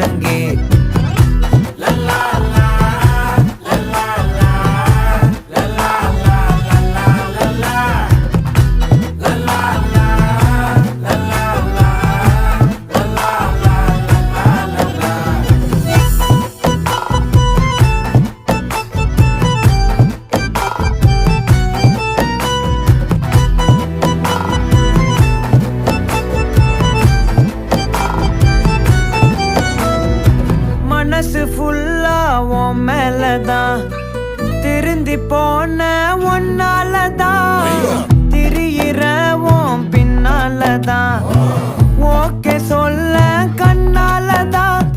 முழங்கே. மனசு ஃபுல்லா உன் மேலதான், திருந்தி போன ஒன்னாலதான், திரியிற உன் பின்னாலதான், ஓகே சொல்ல கண்ணாலதான்,